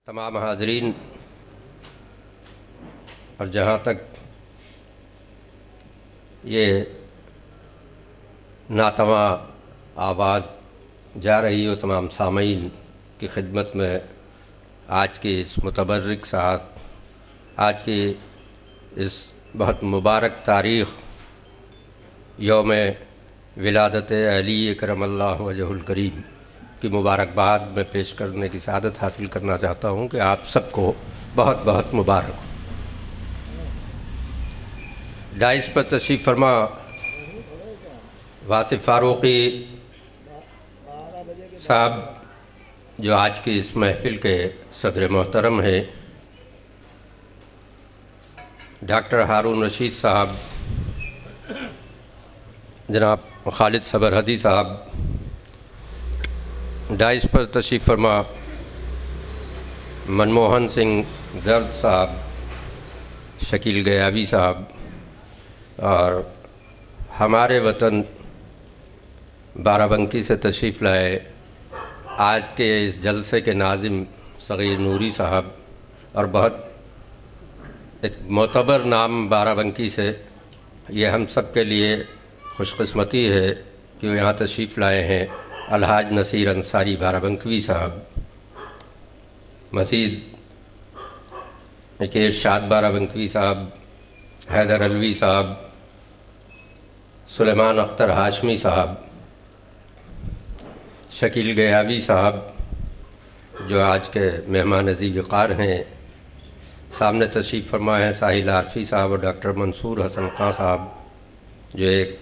تمام حاضرین، اور جہاں تک یہ ناتواں آواز جا رہی ہو، تمام سامعین کی خدمت میں آج کی اس متبرک ساعت، آج کی اس بہت مبارک تاریخ یوم ولادت علی کرم اللہ وجہ الکریم کی مبارکباد میں پیش کرنے کی سعادت حاصل کرنا چاہتا ہوں کہ آپ سب کو بہت بہت مبارک ہو۔ دائس پر تشریف فرما واصف فاروقی صاحب، جو آج کی اس محفل کے صدر محترم ہیں، ڈاکٹر ہارون رشید صاحب، جناب خالد سبرحدی صاحب، دائس پر تشریف فرما منموہن سنگھ درد صاحب، شکیل گیاوی صاحب، اور ہمارے وطن بارہ بنکی سے تشریف لائے آج کے اس جلسے کے ناظم صغیر نوری صاحب، اور بہت ایک معتبر نام بارہ بنکی سے، یہ ہم سب کے لیے خوش قسمتی ہے کہ وہ یہاں تشریف لائے ہیں الحاج نصیر انصاری بارہ بنکوی صاحب، مزید ایک ارشاد بارہ بنکوی صاحب، حیدر علوی صاحب، سلیمان اختر ہاشمی صاحب، شکیل گیاوی صاحب جو آج کے مہمان عزیز وقار ہیں، سامنے تشریف فرما ہیں ساحل عارفی صاحب اور ڈاکٹر منصور حسن خان صاحب، جو ایک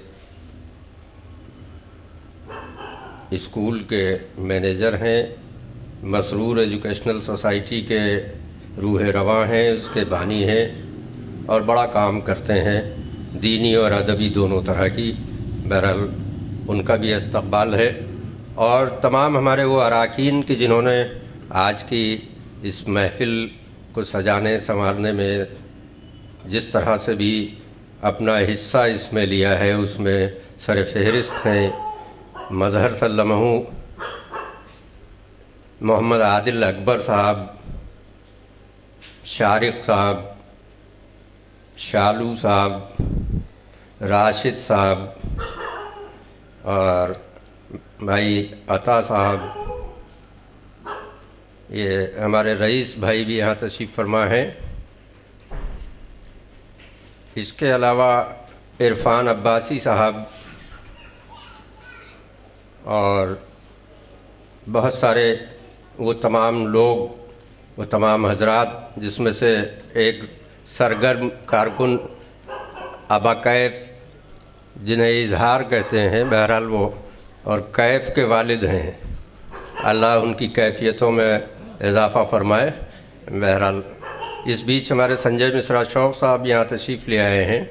اسکول کے مینیجر ہیں، مسرور ایجوکیشنل سوسائٹی کے روح رواں ہیں، اس کے بانی ہیں، اور بڑا کام کرتے ہیں دینی اور ادبی دونوں طرح کی۔ بہرحال ان کا بھی استقبال ہے، اور تمام ہمارے وہ اراکین کی جنہوں نے آج کی اس محفل کو سجانے سنوارنے میں جس طرح سے بھی اپنا حصہ اس میں لیا ہے، اس میں سر فہرست ہیں مظہر سلمہ محمد عادل اکبر صاحب، شارق صاحب، شالو صاحب، راشد صاحب، اور بھائی عطا صاحب، یہ ہمارے رئیس بھائی بھی یہاں تشریف فرما ہیں۔ اس کے علاوہ عرفان عباسی صاحب اور بہت سارے وہ تمام لوگ، وہ تمام حضرات، جس میں سے ایک سرگرم کارکن ابا کیف، جنہیں اظہار کہتے ہیں، بہرحال وہ اور کیف کے والد ہیں، اللہ ان کی کیفیتوں میں اضافہ فرمائے۔ بہرحال اس بیچ ہمارے سنجے مصرا شوق صاحب یہاں تشریف لے آئے ہیں،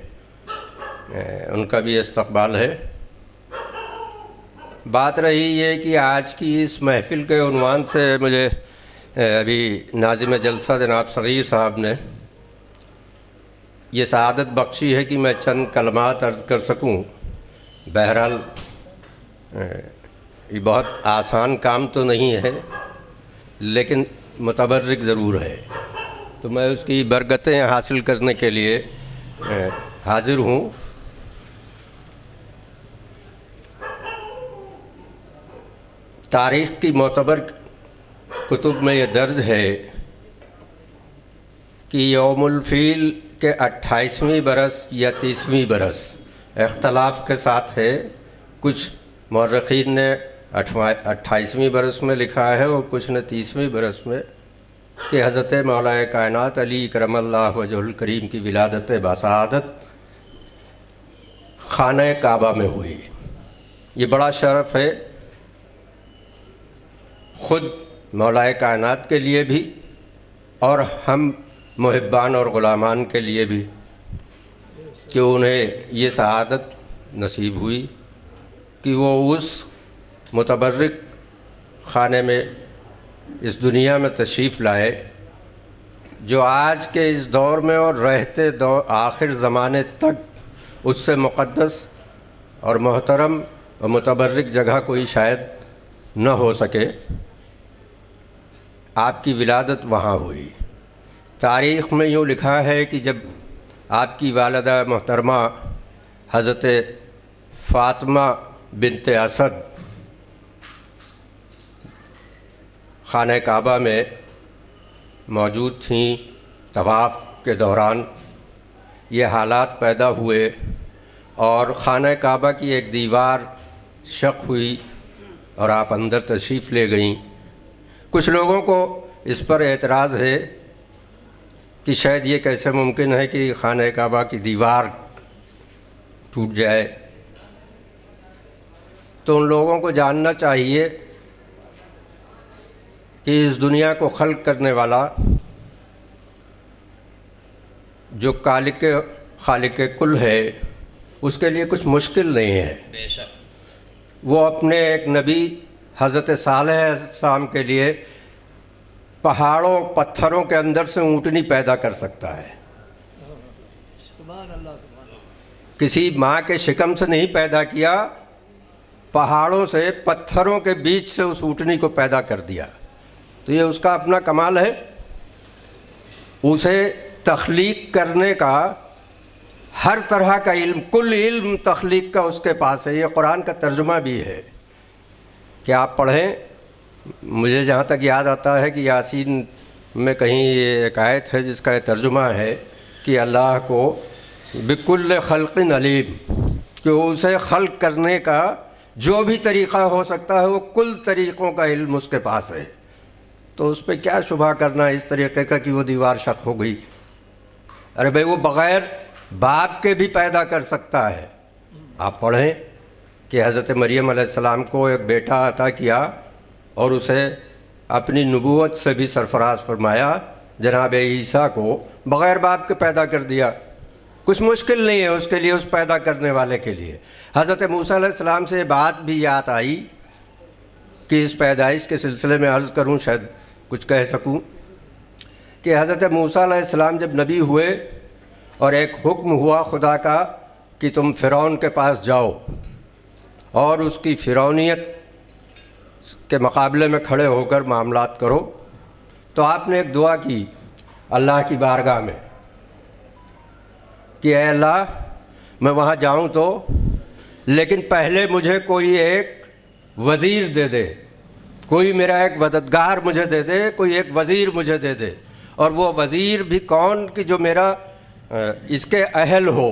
ان کا بھی استقبال ہے۔ بات رہی یہ کہ آج کی اس محفل کے عنوان سے مجھے ابھی ناظم جلسہ جناب صغیر صاحب نے یہ سعادت بخشی ہے کہ میں چند کلمات عرض کر سکوں۔ بہرحال یہ بہت آسان کام تو نہیں ہے، لیکن متبرک ضرور ہے، تو میں اس کی برکتیں حاصل کرنے کے لیے حاضر ہوں۔ تاریخ کی معتبر کتب میں یہ درج ہے کہ یوم الفیل کے 28ویں برس یا 30ویں برس، اختلاف کے ساتھ ہے، کچھ مورخین نے 28ویں برس میں لکھا ہے اور کچھ نے 30ویں برس میں، کہ حضرت مولا کائنات علی کرم اللہ وجہ الکریم کی ولادت باسعادت خانہ کعبہ میں ہوئی۔ یہ بڑا شرف ہے خود مولا کائنات کے لیے بھی اور ہم محبان اور غلامان کے لیے بھی، کہ انہیں یہ سعادت نصیب ہوئی کہ وہ اس متبرک خانے میں اس دنیا میں تشریف لائے، جو آج کے اس دور میں اور رہتے دور آخر زمانے تک اس سے مقدس اور محترم اور متبرک جگہ کوئی شاید نہ ہو سکے۔ آپ کی ولادت وہاں ہوئی۔ تاریخ میں یوں لکھا ہے کہ جب آپ کی والدہ محترمہ حضرت فاطمہ بنت اسد خانہ کعبہ میں موجود تھیں طواف کے دوران، یہ حالات پیدا ہوئے اور خانہ کعبہ کی ایک دیوار شق ہوئی اور آپ اندر تشریف لے گئیں۔ کچھ لوگوں کو اس پر اعتراض ہے کہ شاید یہ کیسے ممکن ہے کہ خانہ کعبہ کی دیوار ٹوٹ جائے۔ تو ان لوگوں کو جاننا چاہیے کہ اس دنیا کو خلق کرنے والا جو خالق کل ہے، اس کے لیے کچھ مشکل نہیں ہے۔ بے شک وہ اپنے ایک نبی حضرت صالح علیہ السلام کے لیے پہاڑوں پتھروں کے اندر سے اونٹنی پیدا کر سکتا ہے۔ سبحان اللہ سبحان اللہ۔ کسی ماں کے شکم سے نہیں پیدا کیا، پہاڑوں سے پتھروں کے بیچ سے اس اونٹنی کو پیدا کر دیا۔ تو یہ اس کا اپنا کمال ہے۔ اسے تخلیق کرنے کا ہر طرح کا علم، کل علم تخلیق کا اس کے پاس ہے۔ یہ قرآن کا ترجمہ بھی ہے کہ آپ پڑھیں۔ مجھے جہاں تک یاد آتا ہے کہ یاسین میں کہیں یہ ایک آیت ہے جس کا یہ ترجمہ ہے کہ اللہ کو بکل خلق علیم، کہ اسے خلق کرنے کا جو بھی طریقہ ہو سکتا ہے وہ کل طریقوں کا علم اس کے پاس ہے۔ تو اس پہ کیا شبہ کرنا اس طریقے کا کہ وہ دیوار شق ہو گئی؟ ارے بھائی وہ بغیر باپ کے بھی پیدا کر سکتا ہے۔ آپ پڑھیں کہ حضرت مریم علیہ السلام کو ایک بیٹا عطا کیا اور اسے اپنی نبوت سے بھی سرفراز فرمایا، جناب عیسیٰ کو بغیر باپ کے پیدا کر دیا۔ کچھ مشکل نہیں ہے اس کے لیے، اس پیدا کرنے والے کے لیے۔ حضرت موسیٰ علیہ السلام سے یہ بات بھی یاد آئی کہ اس پیدائش کے سلسلے میں عرض کروں، شاید کچھ کہہ سکوں، کہ حضرت موسیٰ علیہ السلام جب نبی ہوئے اور ایک حکم ہوا خدا کا کہ تم فرعون کے پاس جاؤ اور اس کی فرعونیت کے مقابلے میں کھڑے ہو کر معاملات کرو، تو آپ نے ایک دعا کی اللہ کی بارگاہ میں کہ اے اللہ میں وہاں جاؤں تو، لیکن پہلے مجھے کوئی ایک وزیر دے دے، کوئی میرا ایک مددگار مجھے دے دے، کوئی ایک وزیر مجھے دے دے، اور وہ وزیر بھی کون کہ جو میرا اس کے اہل ہو۔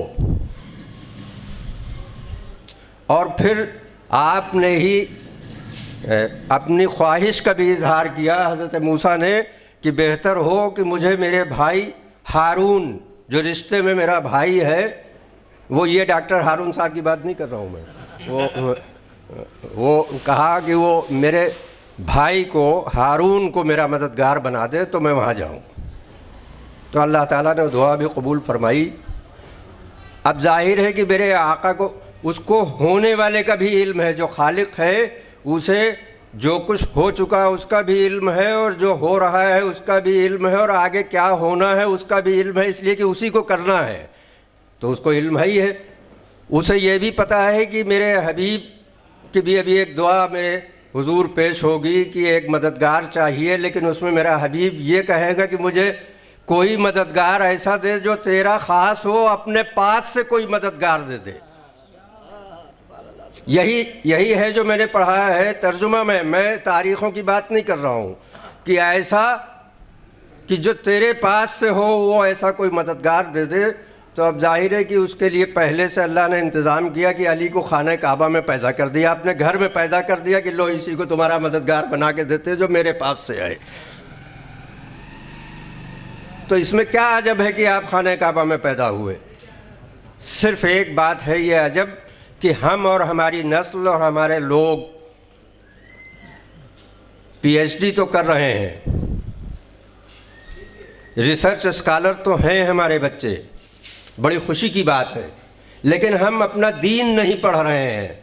اور پھر آپ نے ہی اپنی خواہش کا بھی اظہار کیا حضرت موسیٰ نے کہ بہتر ہو کہ مجھے میرے بھائی ہارون، جو رشتے میں میرا بھائی ہے، وہ یہ ڈاکٹر ہارون صاحب کی بات نہیں کر رہا ہوں میں، وہ کہا کہ وہ میرے بھائی کو ہارون کو میرا مددگار بنا دے تو میں وہاں جاؤں۔ تو اللہ تعالیٰ نے دعا بھی قبول فرمائی۔ اب ظاہر ہے کہ میرے آقا کو، اس کو ہونے والے کا بھی علم ہے، جو خالق ہے اسے جو کچھ ہو چکا اس کا بھی علم ہے، اور جو ہو رہا ہے اس کا بھی علم ہے، اور آگے کیا ہونا ہے اس کا بھی علم ہے، اس لیے کہ اسی کو کرنا ہے تو اس کو علم ہے ہی ہے۔ اسے یہ بھی پتہ ہے کہ میرے حبیب کی بھی ابھی ایک دعا میرے حضور پیش ہوگی کہ ایک مددگار چاہیے، لیکن اس میں میرا حبیب یہ کہے گا کہ مجھے کوئی مددگار ایسا دے جو تیرا خاص ہو، اپنے پاس سے کوئی مددگار دے دے۔ یہی ہے جو میں نے پڑھا ہے ترجمہ میں تاریخوں کی بات نہیں کر رہا ہوں، کہ ایسا کہ جو تیرے پاس سے ہو وہ ایسا کوئی مددگار دے دے۔ تو اب ظاہر ہے کہ اس کے لیے پہلے سے اللہ نے انتظام کیا کہ علی کو خانہ کعبہ میں پیدا کر دیا، اپنے گھر میں پیدا کر دیا کہ لو اسی کو تمہارا مددگار بنا کے دیتے جو میرے پاس سے آئے۔ تو اس میں کیا عجب ہے کہ آپ خانہ کعبہ میں پیدا ہوئے؟ صرف ایک بات ہے یہ عجب کہ ہم اور ہماری نسل اور ہمارے لوگ پی ایچ ڈی تو کر رہے ہیں، ریسرچ اسکالر تو ہیں ہمارے بچے، بڑی خوشی کی بات ہے، لیکن ہم اپنا دین نہیں پڑھ رہے ہیں۔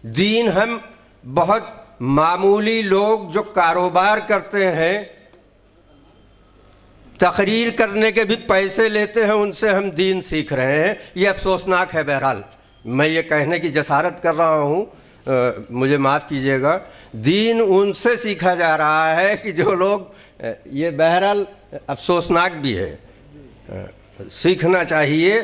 دین ہم بہت معمولی لوگ جو کاروبار کرتے ہیں، تقریر کرنے کے بھی پیسے لیتے ہیں، ان سے ہم دین سیکھ رہے ہیں۔ یہ افسوسناک ہے۔ بہرحال میں یہ کہنے کی جسارت کر رہا ہوں، مجھے معاف کیجیے گا، دین ان سے سیکھا جا رہا ہے کہ جو لوگ یہ بہرحال افسوسناک بھی ہے، سیکھنا چاہیے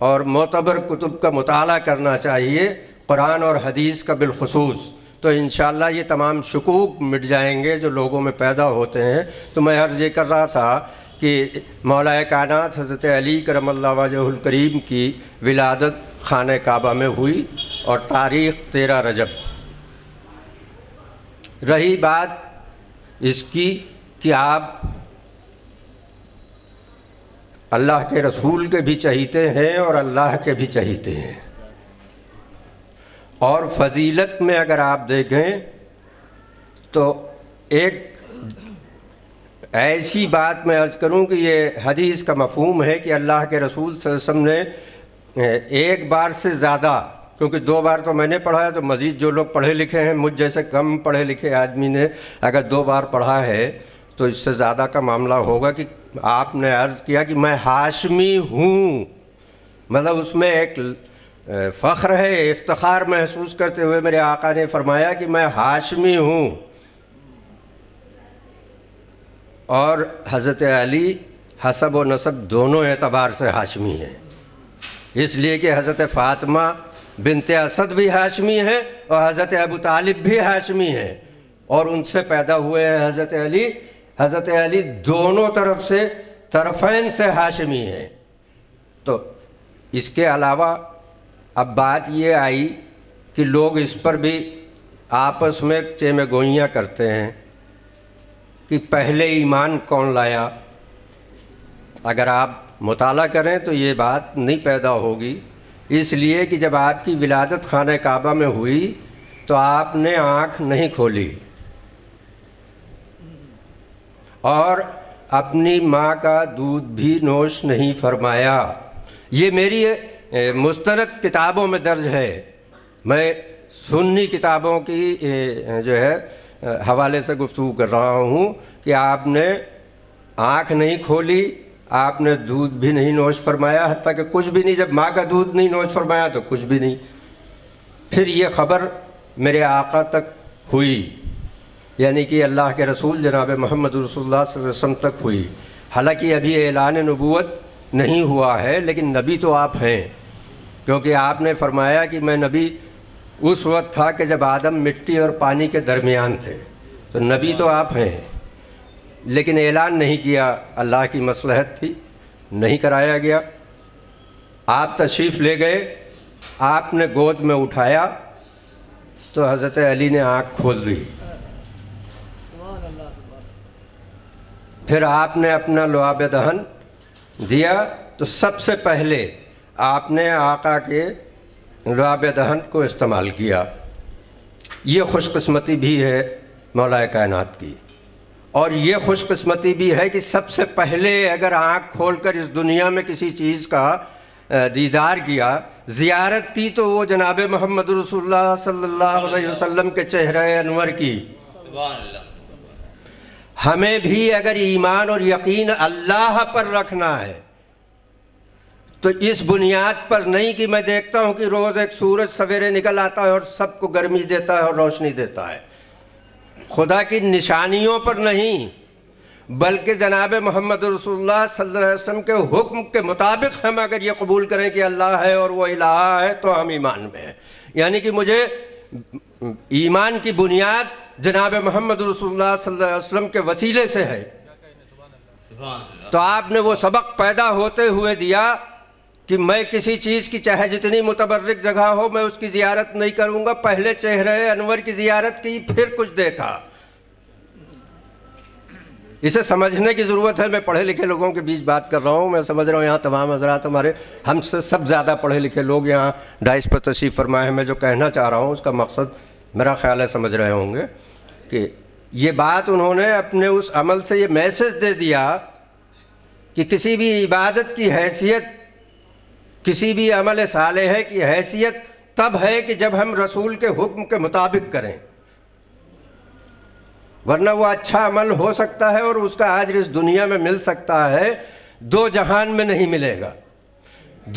اور معتبر کتب کا مطالعہ کرنا چاہیے، قرآن اور حدیث کا بالخصوص، تو انشاءاللہ یہ تمام شکوک مٹ جائیں گے جو لوگوں میں پیدا ہوتے ہیں۔ تو میں عرض یہ کر رہا تھا کہ مولا کائنات حضرت علی کرم اللہ وجہہ الکریم کی ولادت خانہ کعبہ میں ہوئی اور تاریخ 13 رجب۔ رہی بات اس کی کہ آپ اللہ کے رسول کے بھی چہیتے ہیں اور اللہ کے بھی چہیتے ہیں، اور فضیلت میں اگر آپ دیکھیں تو ایک ایسی بات میں عرض کروں کہ یہ حدیث کا مفہوم ہے کہ اللہ کے رسول صلی اللہ علیہ وسلم نے ایک بار سے زیادہ، کیونکہ 2 بار تو میں نے پڑھا ہے، تو مزید جو لوگ پڑھے لکھے ہیں، مجھ جیسے کم پڑھے لکھے آدمی نے اگر 2 بار پڑھا ہے تو اس سے زیادہ کا معاملہ ہوگا کہ آپ نے عرض کیا کہ میں ہاشمی ہوں، مطلب اس میں ایک فخر ہے، افتخار محسوس کرتے ہوئے میرے آقا نے فرمایا کہ میں ہاشمی ہوں۔ اور حضرت علی حسب و نسب دونوں اعتبار سے ہاشمی ہیں، اس لیے کہ حضرت فاطمہ بنت اسد بھی ہاشمی ہیں اور حضرت ابو طالب بھی ہاشمی ہیں، اور ان سے پیدا ہوئے ہیں حضرت علی۔ حضرت علی دونوں طرف سے، طرفین سے ہاشمی ہیں۔ تو اس کے علاوہ اب بات یہ آئی کہ لوگ اس پر بھی آپس میں چیمے گوئیاں کرتے ہیں کہ پہلے ایمان کون لایا۔ اگر آپ مطالعہ کریں تو یہ بات نہیں پیدا ہوگی، اس لیے کہ جب آپ کی ولادت خانہ کعبہ میں ہوئی تو آپ نے آنکھ نہیں کھولی اور اپنی ماں کا دودھ بھی نوش نہیں فرمایا۔ یہ میری مستند کتابوں میں درج ہے، میں سنی کتابوں کی جو ہے حوالے سے گفتگو کر رہا ہوں کہ آپ نے آنکھ نہیں کھولی، آپ نے دودھ بھی نہیں نوش فرمایا، حتیٰ کہ کچھ بھی نہیں۔ جب ماں کا دودھ نہیں نوش فرمایا تو کچھ بھی نہیں۔ پھر یہ خبر میرے آقا تک ہوئی، یعنی کہ اللہ کے رسول جناب محمد رسول اللہ صلی اللہ علیہ وسلم تک ہوئی۔ حالانکہ ابھی اعلان نبوت نہیں ہوا ہے، لیکن نبی تو آپ ہیں، کیونکہ آپ نے فرمایا کہ میں نبی اس وقت تھا کہ جب آدم مٹی اور پانی کے درمیان تھے، تو نبی تو آپ ہیں، لیکن اعلان نہیں کیا، اللہ کی مصلحت تھی، نہیں کرایا گیا۔ آپ تشریف لے گئے، آپ نے گود میں اٹھایا تو حضرت علی نے آنکھ کھول دی۔ پھر آپ نے اپنا لعاب دہن دیا تو سب سے پہلے آپ نے آقا کے لعاب دہن کو استعمال کیا۔ یہ خوش قسمتی بھی ہے مولا کائنات کی، اور یہ خوش قسمتی بھی ہے کہ سب سے پہلے اگر آنکھ کھول کر اس دنیا میں کسی چیز کا دیدار کیا، زیارت کی، تو وہ جناب محمد رسول اللہ صلی اللہ علیہ وسلم کے چہرہ انور کی۔ ہمیں بھی اگر ایمان اور یقین اللہ پر رکھنا ہے تو اس بنیاد پر نہیں کہ میں دیکھتا ہوں کہ روز ایک سورج سویرے نکل آتا ہے اور سب کو گرمی دیتا ہے اور روشنی دیتا ہے، خدا کی نشانیوں پر نہیں، بلکہ جناب محمد رسول اللہ صلی اللہ علیہ وسلم کے حکم کے مطابق ہم اگر یہ قبول کریں کہ اللہ ہے اور وہ الہ ہے تو ہم ایمان میں ہیں۔ یعنی کہ مجھے ایمان کی بنیاد جناب محمد رسول اللہ صلی اللہ علیہ وسلم کے وسیلے سے ہے۔ تو آپ نے وہ سبق پیدا ہوتے ہوئے دیا کہ میں کسی چیز کی چاہے جتنی متبرک جگہ ہو میں اس کی زیارت نہیں کروں گا، پہلے چہرہ انور کی زیارت کی، پھر کچھ دیکھا۔ اسے سمجھنے کی ضرورت ہے۔ میں پڑھے لکھے لوگوں کے بیچ بات کر رہا ہوں، میں سمجھ رہا ہوں یہاں تمام حضرات ہمارے ہم سے سب زیادہ پڑھے لکھے لوگ یہاں ڈائس پر تشریف فرمائے ہیں۔ میں جو کہنا چاہ رہا ہوں اس کا مقصد میرا خیال ہے سمجھ رہے ہوں گے کہ یہ بات انہوں نے اپنے اس عمل سے یہ میسج دے دیا کہ کسی بھی عبادت کی حیثیت، کسی بھی عمل صالح کی حیثیت تب ہے کہ جب ہم رسول کے حکم کے مطابق کریں، ورنہ وہ اچھا عمل ہو سکتا ہے اور اس کا اجر اس دنیا میں مل سکتا ہے، 2 جہان میں نہیں ملے گا۔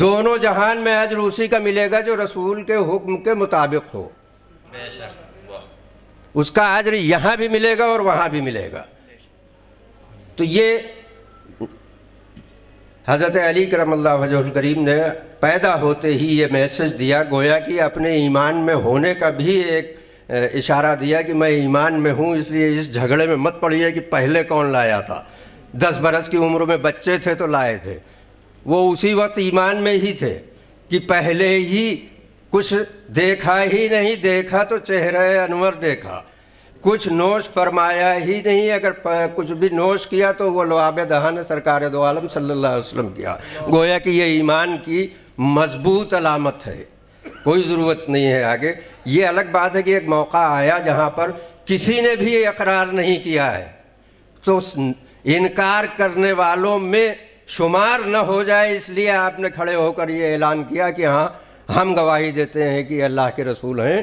دونوں جہان میں اجر اسی کا ملے گا جو رسول کے حکم کے مطابق ہو۔ اس کا اجر یہاں بھی ملے گا اور وہاں بھی ملے گا۔ تو یہ حضرت علی کرم اللہ وجہہ الکریم نے پیدا ہوتے ہی یہ میسج دیا، گویا کہ اپنے ایمان میں ہونے کا بھی ایک اشارہ دیا کہ میں ایمان میں ہوں، اس لیے اس جھگڑے میں مت پڑیے کہ پہلے کون لایا تھا۔ 10 برس کی عمر میں بچے تھے تو لائے تھے، وہ اسی وقت ایمان میں ہی تھے کہ پہلے ہی کچھ دیکھا ہی نہیں، دیکھا تو چہرہ انور دیکھا، کچھ نوش فرمایا ہی نہیں، اگر کچھ بھی نوش کیا تو وہ لعاب دہن سرکار دو عالم صلی اللہ علیہ وسلم کیا۔ گویا کہ یہ ایمان کی مضبوط علامت ہے، کوئی ضرورت نہیں ہے آگے۔ یہ الگ بات ہے کہ ایک موقع آیا جہاں پر کسی نے بھی اقرار نہیں کیا ہے تو انکار کرنے والوں میں شمار نہ ہو جائے، اس لیے آپ نے کھڑے ہو کر یہ اعلان کیا کہ ہاں ہم گواہی دیتے ہیں کہ اللہ کے رسول ہیں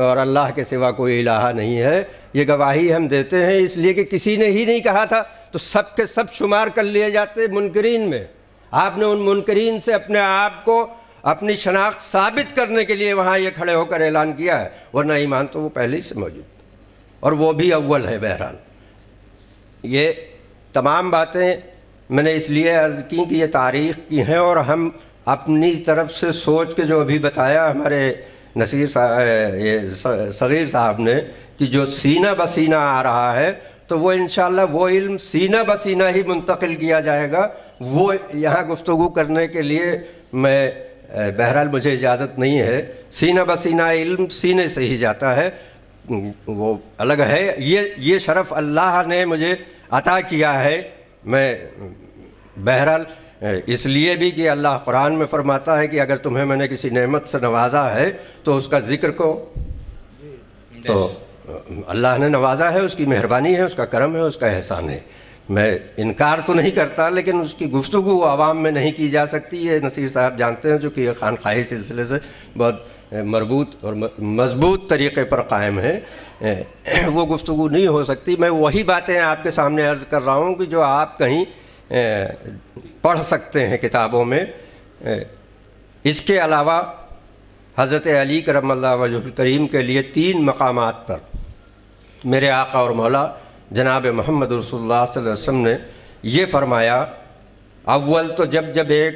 اور اللہ کے سوا کوئی الہ نہیں ہے۔ یہ گواہی ہم دیتے ہیں اس لیے کہ کسی نے ہی نہیں کہا تھا تو سب کے سب شمار کر لیے جاتے منکرین میں۔ آپ نے ان منکرین سے اپنے آپ کو اپنی شناخت ثابت کرنے کے لیے وہاں یہ کھڑے ہو کر اعلان کیا ہے، ورنہ ایمان تو وہ پہلے ہی سے موجود اور وہ بھی اول ہے۔ بہرحال یہ تمام باتیں میں نے اس لیے عرض کی کہ یہ تاریخ کی ہیں، اور ہم اپنی طرف سے سوچ کے جو ابھی بتایا ہمارے نصیر صغیر صاحب نے کہ جو سینہ بسینہ آ رہا ہے تو وہ انشاءاللہ وہ علم سینہ بسینہ ہی منتقل کیا جائے گا۔ وہ یہاں گفتگو کرنے کے لیے میں بہرحال مجھے اجازت نہیں ہے، سینہ بسینہ علم سینے سے ہی جاتا ہے، وہ الگ ہے۔ یہ شرف اللہ نے مجھے عطا کیا ہے۔ میں بہرحال اس لیے بھی کہ اللہ قرآن میں فرماتا ہے کہ اگر تمہیں میں نے کسی نعمت سے نوازا ہے تو اس کا ذکر کو، تو اللہ نے نوازا ہے، اس کی مہربانی ہے، اس کا کرم ہے، اس کا احسان ہے۔ میں انکار تو نہیں کرتا، لیکن اس کی گفتگو عوام میں نہیں کی جا سکتی، یہ نصیر صاحب جانتے ہیں، جو کہ یہ خانقاہی سلسلے سے بہت مربوط اور مضبوط طریقے پر قائم ہے، وہ گفتگو نہیں ہو سکتی۔ میں وہی باتیں آپ کے سامنے عرض کر رہا ہوں کہ جو آپ کہیں پڑھ سکتے ہیں کتابوں میں۔ اس کے علاوہ حضرت علی کرم اللہ وجہ الکریم کے لیے 3 مقامات پر میرے آقا اور مولا جناب محمد رسول اللہ صلی اللہ علیہ وسلم نے یہ فرمایا، اول تو جب ایک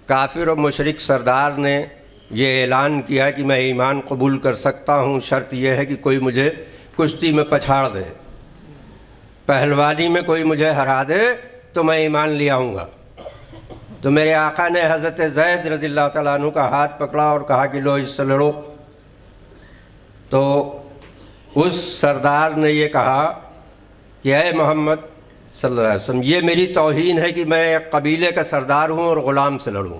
کافر و مشرک سردار نے یہ اعلان کیا کہ میں ایمان قبول کر سکتا ہوں، شرط یہ ہے کہ کوئی مجھے کشتی میں پچھاڑ دے، پہلوانی میں کوئی مجھے ہرا دے تو میں ایمان لے آؤں گا۔ تو میرے آقا نے حضرت زید رضی اللہ تعالیٰ عنہ کا ہاتھ پکڑا اور کہا کہ لو اس سے لڑو۔ تو اس سردار نے یہ کہا کہ اے محمد صلی اللہ علیہ وسلم، یہ میری توہین ہے کہ میں ایک قبیلے کا سردار ہوں اور غلام سے لڑوں۔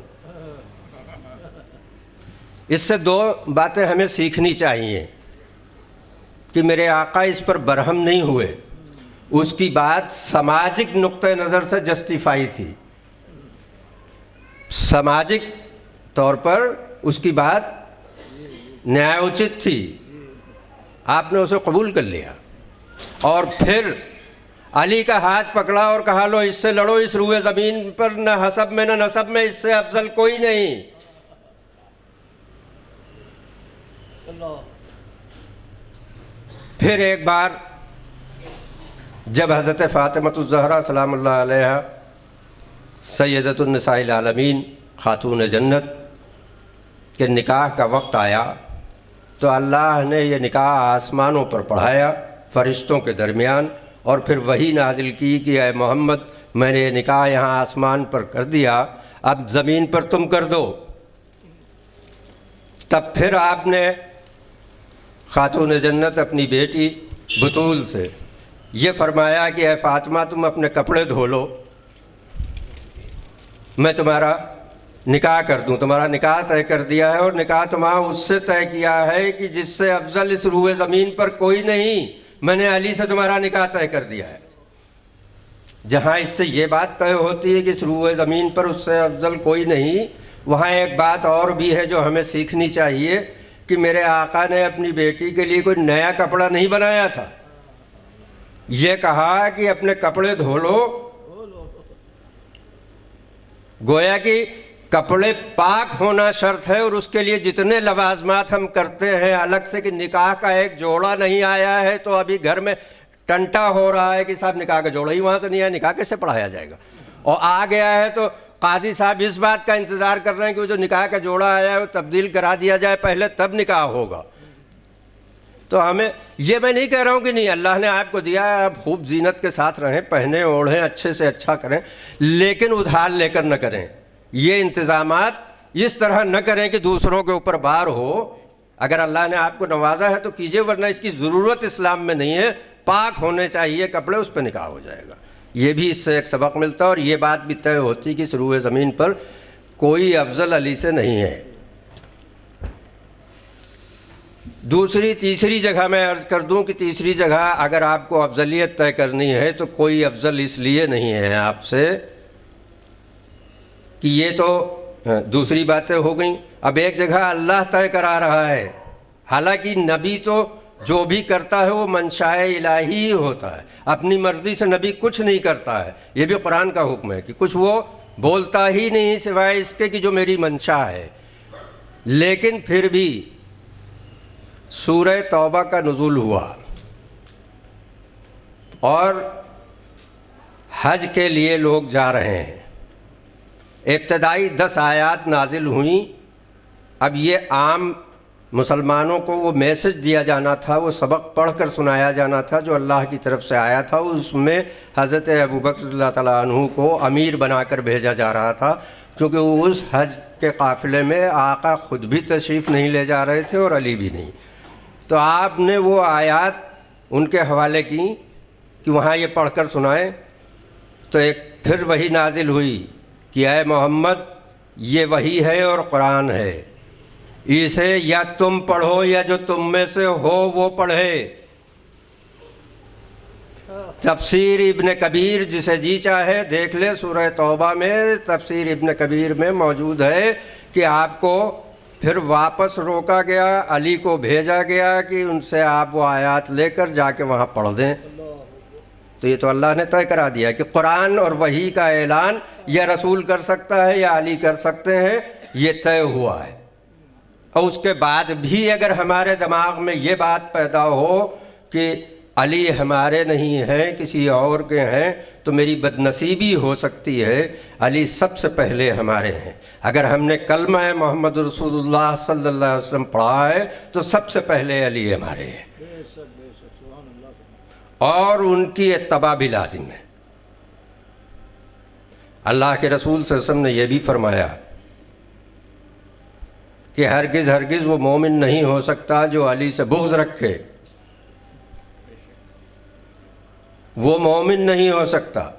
اس سے 2 باتیں ہمیں سیکھنی چاہیے کہ میرے آقا اس پر برہم نہیں ہوئے، اس کی بات سماجک نقطہ نظر سے جسٹیفائی تھی، سماجک طور پر اس کی بات نیائے اچت تھی، آپ نے اسے قبول کر لیا، اور پھر علی کا ہاتھ پکڑا اور کہا لو اس سے لڑو، اس روئے زمین پر نہ حسب میں نہ نسب میں اس سے افضل کوئی نہیں۔ پھر ایک بار جب حضرت فاطمہ الزہرا سلام اللہ علیہا سیدۃ النساء العالمین خاتون جنت کے نکاح کا وقت آیا تو اللہ نے یہ نکاح آسمانوں پر پڑھایا فرشتوں کے درمیان، اور پھر وہی نازل کی کہ اے محمد میں نے یہ نکاح یہاں آسمان پر کر دیا، اب زمین پر تم کر دو۔ تب پھر آپ نے خاتون جنت اپنی بیٹی بطول سے یہ فرمایا کہ اے فاطمہ تم اپنے کپڑے دھو لو، میں تمہارا نکاح کر دوں۔ تمہارا نکاح طے کر دیا ہے، اور نکاح تمہارا اس سے طے کیا ہے کہ جس سے افضل اس روئے زمین پر کوئی نہیں، میں نے علی سے تمہارا نکاح طے کر دیا ہے۔ جہاں اس سے یہ بات طے ہوتی ہے کہ اس روئے زمین پر اس سے افضل کوئی نہیں، وہاں ایک بات اور بھی ہے جو ہمیں سیکھنی چاہیے کہ میرے آقا نے اپنی بیٹی کے لیے کوئی نیا کپڑا نہیں بنایا تھا، یہ کہا کہ اپنے کپڑے دھو لو۔ گویا کہ کپڑے پاک ہونا شرط ہے، اور اس کے لیے جتنے لوازمات ہم کرتے ہیں الگ سے، کہ نکاح کا ایک جوڑا نہیں آیا ہے تو ابھی گھر میں ٹنٹا ہو رہا ہے کہ صاحب نکاح کا جوڑا ہی وہاں سے نہیں آیا، نکاح کیسے پڑھایا جائے گا؟ اور آ گیا ہے تو قاضی صاحب اس بات کا انتظار کر رہے ہیں کہ وہ جو نکاح کا جوڑا آیا ہے وہ تبدیل کرا دیا جائے پہلے، تب نکاح ہوگا۔ تو ہمیں یہ میں نہیں کہہ رہا ہوں کہ نہیں، اللہ نے آپ کو دیا ہے، آپ خوب زینت کے ساتھ رہیں، پہنیں اوڑھیں، اچھے سے اچھا کریں، لیکن ادھار لے کر نہ کریں۔ یہ انتظامات اس طرح نہ کریں کہ دوسروں کے اوپر بار ہو۔ اگر اللہ نے آپ کو نوازا ہے تو کیجئے، ورنہ اس کی ضرورت اسلام میں نہیں ہے۔ پاک ہونے چاہیے کپڑے، اس پہ نکاح ہو جائے گا۔ یہ بھی اس سے ایک سبق ملتا ہے، اور یہ بات بھی طے ہوتی کہ اس روئے زمین پر کوئی افضل علی سے نہیں ہے۔ تیسری جگہ میں عرض کر دوں کہ تیسری جگہ اگر آپ کو افضلیت طے کرنی ہے تو کوئی افضل اس لیے نہیں ہے آپ سے کہ یہ تو دوسری باتیں ہو گئیں۔ اب ایک جگہ اللہ طے کرا رہا ہے، حالانکہ نبی تو جو بھی کرتا ہے وہ منشاء الہی ہی ہوتا ہے، اپنی مرضی سے نبی کچھ نہیں کرتا ہے۔ یہ بھی قرآن کا حکم ہے کہ کچھ وہ بولتا ہی نہیں سوائے اس کے کہ جو میری منشا ہے۔ لیکن پھر بھی سورہ توبہ کا نزول ہوا اور حج کے لیے لوگ جا رہے ہیں۔ ابتدائی 10 آیات نازل ہوئیں۔ اب یہ عام مسلمانوں کو وہ میسج دیا جانا تھا، وہ سبق پڑھ کر سنایا جانا تھا جو اللہ کی طرف سے آیا تھا۔ اس میں حضرت ابوبکر رضی اللہ تعالیٰ عنہ کو امیر بنا کر بھیجا جا رہا تھا، کیونکہ اس حج کے قافلے میں آقا خود بھی تشریف نہیں لے جا رہے تھے اور علی بھی نہیں۔ تو آپ نے وہ آیات ان کے حوالے کی کہ وہاں یہ پڑھ کر سنائیں۔ تو ایک پھر وہی نازل ہوئی کہ اے محمد یہ وحی ہے اور قرآن ہے، اسے یا تم پڑھو یا جو تم میں سے ہو وہ پڑھے۔ تفسیر ابن کبیر جسے جی چاہے دیکھ لے، سورہ توبہ میں تفسیر ابن کبیر میں موجود ہے کہ آپ کو پھر واپس روکا گیا، علی کو بھیجا گیا کہ ان سے آپ وہ آیات لے کر جا کے وہاں پڑھ دیں۔ تو یہ تو اللہ نے طے کرا دیا کہ قرآن اور وحی کا اعلان یا رسول کر سکتا ہے یا علی کر سکتے ہیں، یہ طے ہوا ہے۔ اور اس کے بعد بھی اگر ہمارے دماغ میں یہ بات پیدا ہو کہ علی ہمارے نہیں ہیں کسی اور کے ہیں تو میری بدنصیبی ہو سکتی ہے۔ علی سب سے پہلے ہمارے ہیں۔ اگر ہم نے کلمہ محمد رسول اللہ صلی اللہ علیہ وسلم پڑھا ہے تو سب سے پہلے علی ہمارے ہیں، اور ان کی اتباع بھی لازم ہے۔ اللہ کے رسول صلی اللہ علیہ وسلم نے یہ بھی فرمایا کہ ہرگز ہرگز وہ مومن نہیں ہو سکتا جو علی سے بغض رکھے، وہ مومن نہیں ہو سکتا۔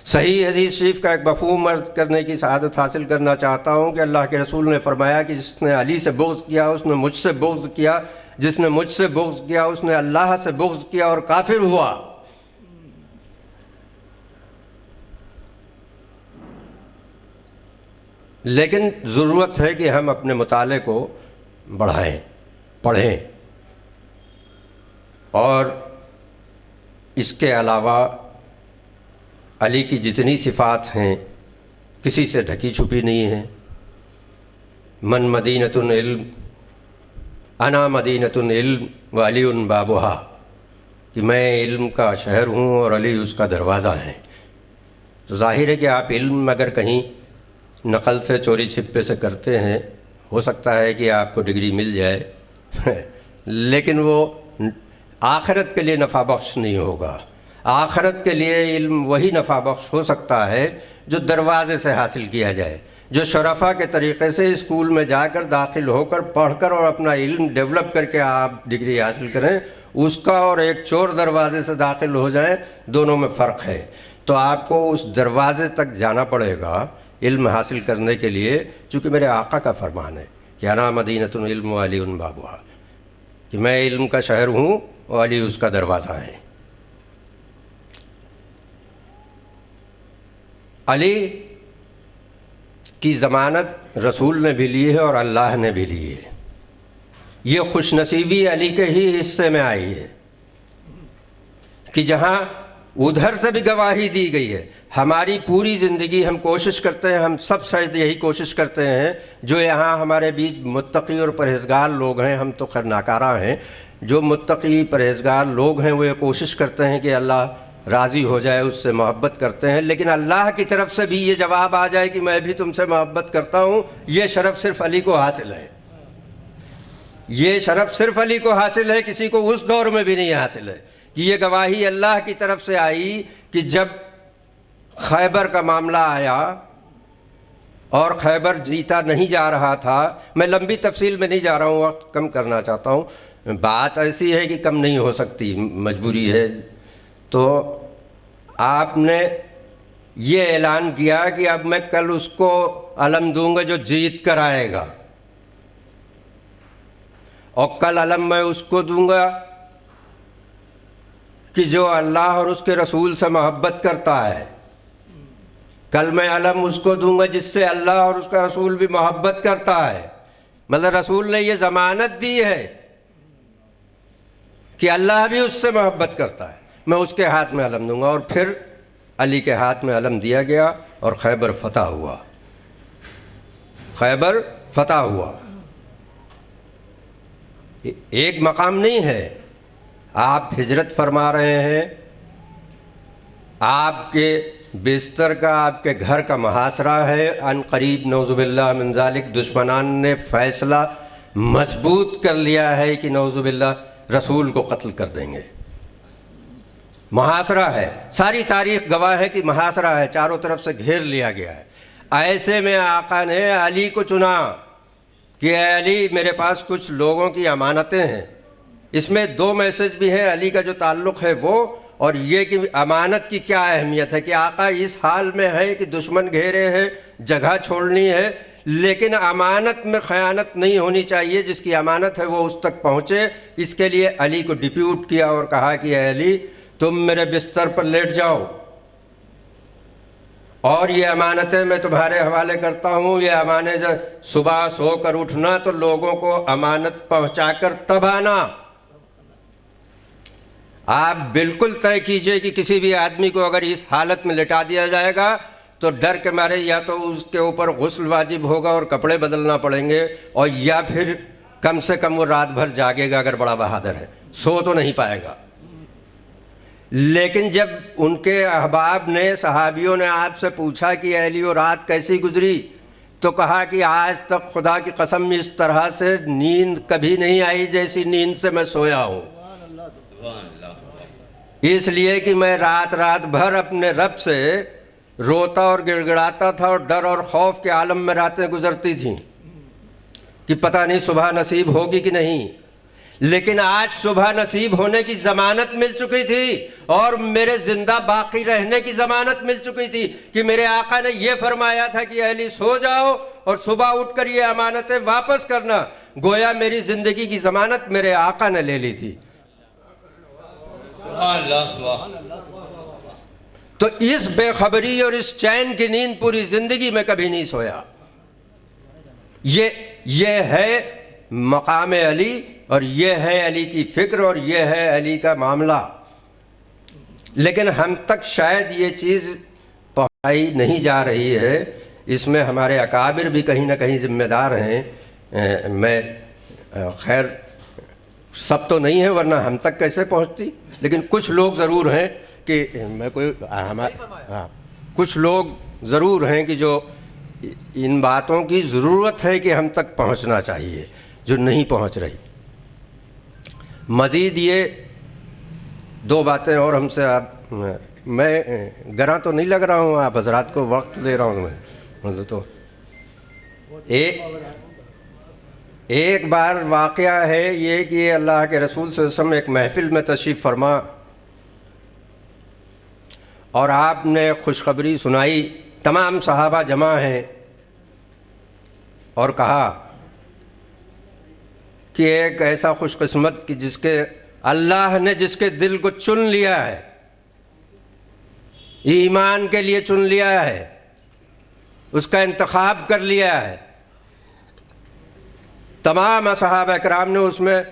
صحیح حدیث شریف کا ایک مفہوم عرض کرنے کی سعادت حاصل کرنا چاہتا ہوں کہ اللہ کے رسول نے فرمایا کہ جس نے علی سے بغض کیا اس نے مجھ سے بغض کیا، جس نے مجھ سے بغض کیا اس نے اللہ سے بغض کیا اور کافر ہوا۔ لیکن ضرورت ہے کہ ہم اپنے مطالعے کو بڑھائیں، پڑھیں، اور اس کے علاوہ علی کی جتنی صفات ہیں کسی سے ڈھکی چھپی نہیں ہیں۔ من مدینۃ العلم، انا مدینۃ العلم وعلی بابھا، کہ میں علم کا شہر ہوں اور علی اس کا دروازہ ہے۔ تو ظاہر ہے کہ آپ علم اگر کہیں نقل سے چوری چھپے سے کرتے ہیں، ہو سکتا ہے کہ آپ کو ڈگری مل جائے لیکن وہ آخرت کے لیے نفع بخش نہیں ہوگا۔ آخرت کے لیے علم وہی نفع بخش ہو سکتا ہے جو دروازے سے حاصل کیا جائے، جو شرفا کے طریقے سے اسکول میں جا کر داخل ہو کر پڑھ کر اور اپنا علم ڈیولپ کر کے آپ ڈگری حاصل کریں، اس کا اور ایک چور دروازے سے داخل ہو جائیں، دونوں میں فرق ہے۔ تو آپ کو اس دروازے تک جانا پڑے گا علم حاصل کرنے کے لیے، چونکہ میرے آقا کا فرمان ہے کہ انا مدینۃ العلم وعلی بابھا، کہ میں علم کا شہر ہوں اور علی اس کا دروازہ ہے۔ علی کی ضمانت رسول نے بھی لی ہے اور اللہ نے بھی لی ہے۔ یہ خوش نصیبی علی کے ہی حصے میں آئی ہے کہ جہاں ادھر سے بھی گواہی دی گئی ہے۔ ہماری پوری زندگی ہم کوشش کرتے ہیں، ہم سب شاید یہی کوشش کرتے ہیں، جو یہاں ہمارے بیچ متقی اور پرہیزگار لوگ ہیں، ہم تو خیر ناکارہ ہیں، جو متقی پرہیزگار لوگ ہیں وہ یہ کوشش کرتے ہیں کہ اللہ راضی ہو جائے، اس سے محبت کرتے ہیں، لیکن اللہ کی طرف سے بھی یہ جواب آ جائے کہ میں بھی تم سے محبت کرتا ہوں، یہ شرف صرف علی کو حاصل ہے۔ یہ شرف صرف علی کو حاصل ہے، کسی کو اس دور میں بھی نہیں حاصل ہے کہ یہ گواہی اللہ کی طرف سے آئی کہ جب خیبر کا معاملہ آیا اور خیبر جیتا نہیں جا رہا تھا، میں لمبی تفصیل میں نہیں جا رہا ہوں، وقت کم کرنا چاہتا ہوں، بات ایسی ہے کہ کم نہیں ہو سکتی، مجبوری ہے۔ تو آپ نے یہ اعلان کیا کہ اب میں کل اس کو علم دوں گا جو جیت کر آئے گا، اور کل علم میں اس کو دوں گا کہ جو اللہ اور اس کے رسول سے محبت کرتا ہے، کل میں علم اس کو دوں گا جس سے اللہ اور اس کا رسول بھی محبت کرتا ہے۔ مطلب رسول نے یہ ضمانت دی ہے کہ اللہ بھی اس سے محبت کرتا ہے، میں اس کے ہاتھ میں علم دوں گا، اور پھر علی کے ہاتھ میں علم دیا گیا اور خیبر فتح ہوا۔ خیبر فتح ہوا۔ ایک مقام نہیں ہے، آپ ہجرت فرما رہے ہیں، آپ کے بستر کا، آپ کے گھر کا محاصرہ ہے، ان قریب نعوذ باللہ من ذالک دشمنان نے فیصلہ مضبوط کر لیا ہے کہ نعوذ باللہ رسول کو قتل کر دیں گے۔ محاصرہ ہے، ساری تاریخ گواہ ہے کہ محاصرہ ہے، چاروں طرف سے گھیر لیا گیا ہے۔ ایسے میں آقا نے علی کو چنا کہ اے علی میرے پاس کچھ لوگوں کی امانتیں ہیں۔ اس میں دو میسج بھی ہیں، علی کا جو تعلق ہے وہ، اور یہ کہ امانت کی کیا اہمیت ہے کہ آقا اس حال میں ہے کہ دشمن گھیرے ہیں، جگہ چھوڑنی ہے، لیکن امانت میں خیانت نہیں ہونی چاہیے، جس کی امانت ہے وہ اس تک پہنچے۔ اس کے لیے علی کو ڈپیوٹ کیا اور کہا کہ اے علی تم میرے بستر پر لیٹ جاؤ، اور یہ امانتیں میں تمہارے حوالے کرتا ہوں، یہ امانت صبح سو کر اٹھنا تو لوگوں کو امانت پہنچا کر تب آنا۔ آپ بالکل طے کیجئے کہ کسی بھی آدمی کو اگر اس حالت میں لٹا دیا جائے گا تو ڈر کے مارے یا تو اس کے اوپر غسل واجب ہوگا اور کپڑے بدلنا پڑیں گے، اور یا پھر کم سے کم وہ رات بھر جاگے گا اگر بڑا بہادر ہے، سو تو نہیں پائے گا۔ لیکن جب ان کے احباب نے، صحابیوں نے آپ سے پوچھا کہ اے علی وہ رات کیسی گزری، تو کہا کہ آج تک خدا کی قسم اس طرح سے نیند کبھی نہیں آئی جیسی نیند سے میں سویا ہوں، اس لیے کہ میں رات بھر اپنے رب سے روتا اور گڑ گڑاتا تھا، اور ڈر اور خوف کے عالم میں راتیں گزرتی تھیں کہ پتہ نہیں صبح نصیب ہوگی کہ نہیں۔ لیکن آج صبح نصیب ہونے کی ضمانت مل چکی تھی، اور میرے زندہ باقی رہنے کی ضمانت مل چکی تھی کہ میرے آقا نے یہ فرمایا تھا کہ اے علی سو جاؤ اور صبح اٹھ کر یہ امانتیں واپس کرنا۔ گویا میری زندگی کی ضمانت میرے آقا نے لے لی تھی۔ تو اس بے خبری اور اس چین کی نیند پوری زندگی میں کبھی نہیں سویا۔ یہ ہے مقام علی، اور یہ ہے علی کی فکر، اور یہ ہے علی کا معاملہ۔ لیکن ہم تک شاید یہ چیز پہنچائی نہیں جا رہی ہے، اس میں ہمارے اکابر بھی کہیں نہ کہیں ذمہ دار ہیں۔ میں خیر سب تو نہیں ہے ورنہ ہم تک کیسے پہنچتی، لیکن کچھ لوگ ضرور ہیں کہ کچھ لوگ ضرور ہیں کہ جو ان باتوں کی ضرورت ہے کہ ہم تک پہنچنا چاہیے، جو نہیں پہنچ رہی۔ مزید یہ دو باتیں اور ہم سے، آپ میں گراں تو نہیں لگ رہا ہوں، آپ حضرات کو وقت دے رہا ہوں میں تو۔ ایک بار واقعہ ہے یہ کہ اللہ کے رسول صلی اللہ علیہ وسلم ایک محفل میں تشریف فرما، اور آپ نے خوشخبری سنائی، تمام صحابہ جمع ہیں، اور کہا کہ ایک ایسا خوش قسمت کہ جس کے اللہ نے جس کے دل کو چن لیا ہے، ایمان کے لیے چن لیا ہے، اس کا انتخاب کر لیا ہے۔ تمام صحابہ کرام نے اس میں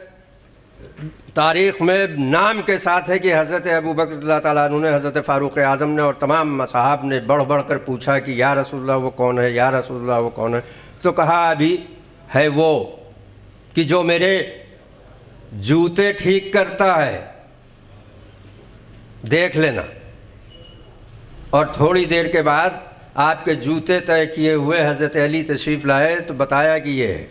تاریخ میں نام کے ساتھ ہے کہ حضرت ابوبکر رضی اللہ تعالیٰ عنہ نے حضرت فاروق اعظم نے اور تمام اصحاب نے بڑھ بڑھ کر پوچھا کہ یا رسول اللہ وہ کون ہے، یا رسول اللہ وہ کون ہے؟ تو کہا ابھی ہے وہ کہ جو میرے جوتے ٹھیک کرتا ہے، دیکھ لینا۔ اور تھوڑی دیر کے بعد آپ کے جوتے طے کیے ہوئے حضرت علی تشریف لائے تو بتایا کہ یہ ہے،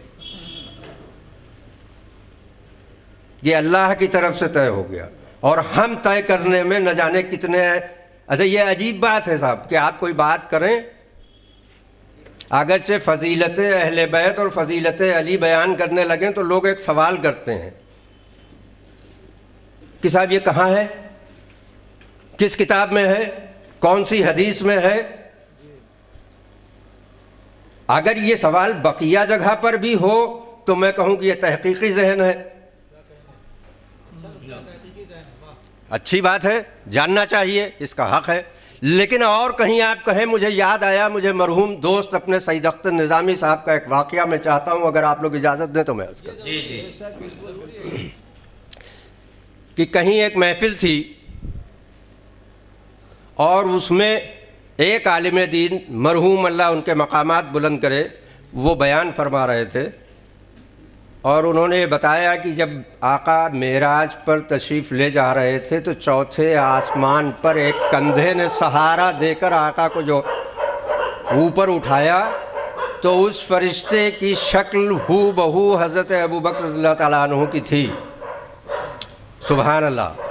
یہ اللہ کی طرف سے طے ہو گیا، اور ہم طے کرنے میں نہ جانے کتنے ہیں۔ اچھا یہ عجیب بات ہے صاحب کہ آپ کوئی بات کریں، اگرچہ فضیلت اہل بیت اور فضیلت علی بیان کرنے لگیں تو لوگ ایک سوال کرتے ہیں کہ صاحب یہ کہاں ہے، کس کتاب میں ہے، کون سی حدیث میں ہے؟ اگر یہ سوال بقیہ جگہ پر بھی ہو تو میں کہوں کہ یہ تحقیقی ذہن ہے، اچھی بات ہے، جاننا چاہیے، اس کا حق ہے۔ لیکن اور کہیں آپ کہیں مجھے یاد آیا، مجھے مرحوم دوست اپنے سعید اختر نظامی صاحب کا ایک واقعہ میں چاہتا ہوں، اگر آپ لوگ اجازت دیں تو میں اس کا کہ کہیں ایک محفل تھی اور اس میں ایک عالم دین مرحوم اللہ ان کے مقامات بلند کرے وہ بیان فرما رہے تھے، اور انہوں نے بتایا کہ جب آقا معراج پر تشریف لے جا رہے تھے تو چوتھے آسمان پر ایک کندھے نے سہارا دے کر آقا کو جو اوپر اٹھایا تو اس فرشتے کی شکل ہو بہو حضرت ابوبکر رضی اللہ تعالیٰ عنہ کی تھی، سبحان اللہ۔